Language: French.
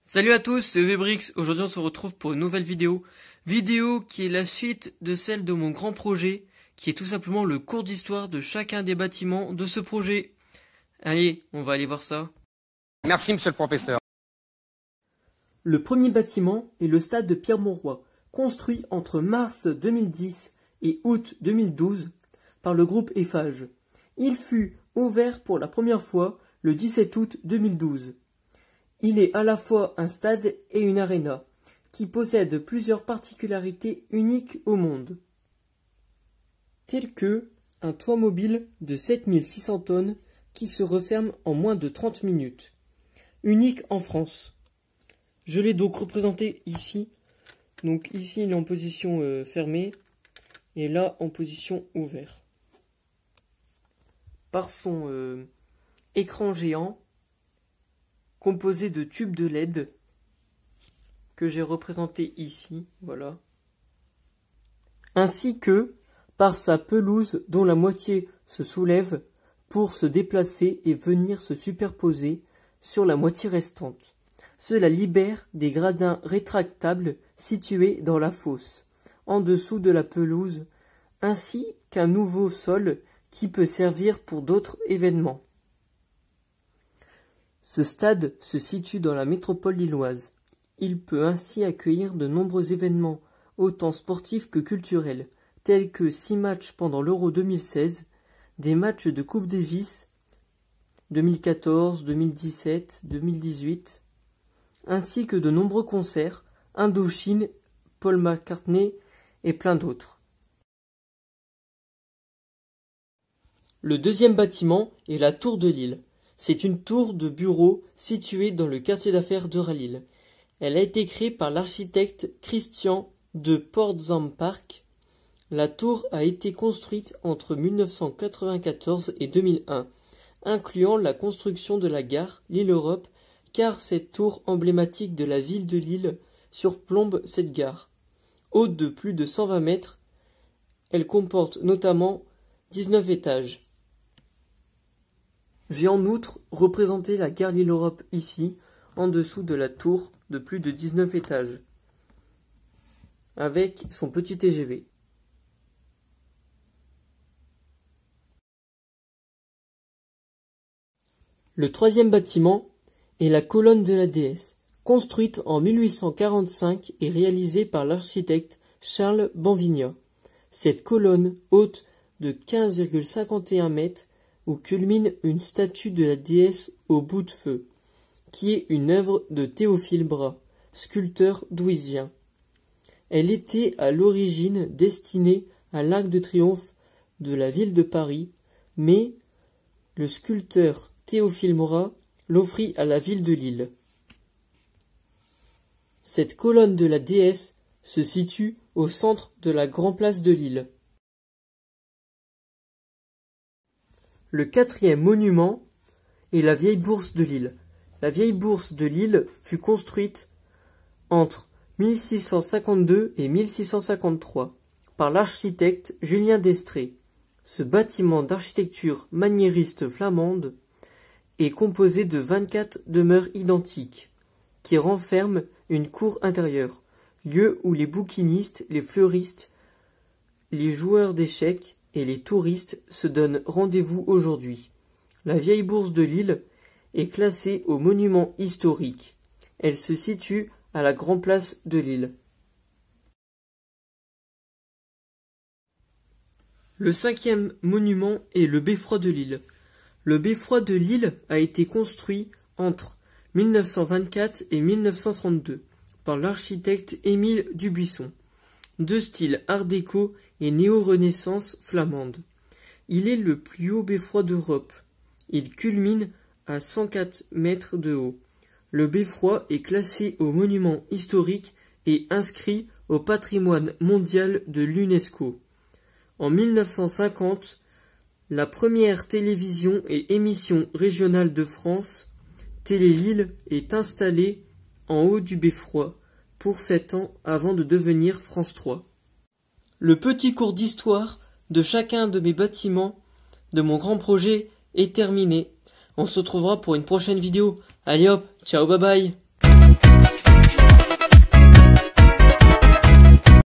Salut à tous, c'est Vebrix. Aujourd'hui on se retrouve pour une nouvelle vidéo. Vidéo qui est la suite de celle de mon grand projet, qui est tout simplement le cours d'histoire de chacun des bâtiments de ce projet. Allez, on va aller voir ça. Merci monsieur le professeur. Le premier bâtiment est le stade de Pierre-Mauroy, construit entre mars 2010 et août 2012 par le groupe Eiffage. Il fut ouvert pour la première fois le 17 août 2012. Il est à la fois un stade et une aréna, qui possède plusieurs particularités uniques au monde, telles que un toit mobile de 7600 tonnes qui se referme en moins de 30 minutes, unique en France. Je l'ai donc représenté ici. Donc ici il est en position fermée et là en position ouverte. Par son écran géant composé de tubes de LED que j'ai représenté ici, voilà. Ainsi que par sa pelouse dont la moitié se soulève pour se déplacer et venir se superposer sur la moitié restante. Cela libère des gradins rétractables situés dans la fosse, en dessous de la pelouse, ainsi qu'un nouveau sol qui peut servir pour d'autres événements. Ce stade se situe dans la métropole lilloise. Il peut ainsi accueillir de nombreux événements, autant sportifs que culturels, tels que 6 matchs pendant l'Euro 2016, des matchs de Coupe Davis 2014, 2017, 2018, ainsi que de nombreux concerts, Indochine, Paul McCartney et plein d'autres. Le deuxième bâtiment est la Tour de Lille. C'est une tour de bureau située dans le quartier d'affaires d'Euralille. Elle a été créée par l'architecte Christian de Portzamparc. La tour a été construite entre 1994 et 2001, incluant la construction de la gare Lille-Europe, car cette tour emblématique de la ville de Lille surplombe cette gare. Haute de plus de 120 mètres, elle comporte notamment 19 étages. J'ai en outre représenté la gare Lille-Europe ici, en dessous de la tour de plus de 19 étages, avec son petit TGV. Le troisième bâtiment est la colonne de la déesse, construite en 1845 et réalisée par l'architecte Charles Banvigna. Cette colonne, haute de 15,51 mètres, où culmine une statue de la déesse au bout de feu, qui est une œuvre de Théophile Bras, sculpteur douaisien. Elle était à l'origine destinée à l'Arc de Triomphe de la ville de Paris, mais le sculpteur Théophile Bras l'offrit à la ville de Lille. Cette colonne de la déesse se situe au centre de la Grand Place de Lille. Le quatrième monument est la vieille bourse de Lille. La vieille bourse de Lille fut construite entre 1652 et 1653 par l'architecte Julien d'Estrées. Ce bâtiment d'architecture maniériste flamande est composé de 24 demeures identiques qui renferment une cour intérieure, lieu où les bouquinistes, les fleuristes, les joueurs d'échecs et les touristes se donnent rendez-vous aujourd'hui. La vieille bourse de Lille est classée au monument historique. Elle se situe à la Grand Place de Lille. Le cinquième monument est le beffroi de Lille. Le beffroi de Lille a été construit entre 1924 et 1932 par l'architecte Émile Dubuisson, de style art déco et néo-renaissance flamande. Il est le plus haut beffroi d'Europe. Il culmine à 104 mètres de haut. Le beffroi est classé au monument historique et inscrit au patrimoine mondial de l'UNESCO. En 1950, la première télévision et émission régionale de France, Télé Lille, est installée en haut du beffroi pour 7 ans avant de devenir France 3. Le petit cours d'histoire de chacun de mes bâtiments de mon grand projet est terminé. On se retrouvera pour une prochaine vidéo. Allez hop, ciao, bye bye.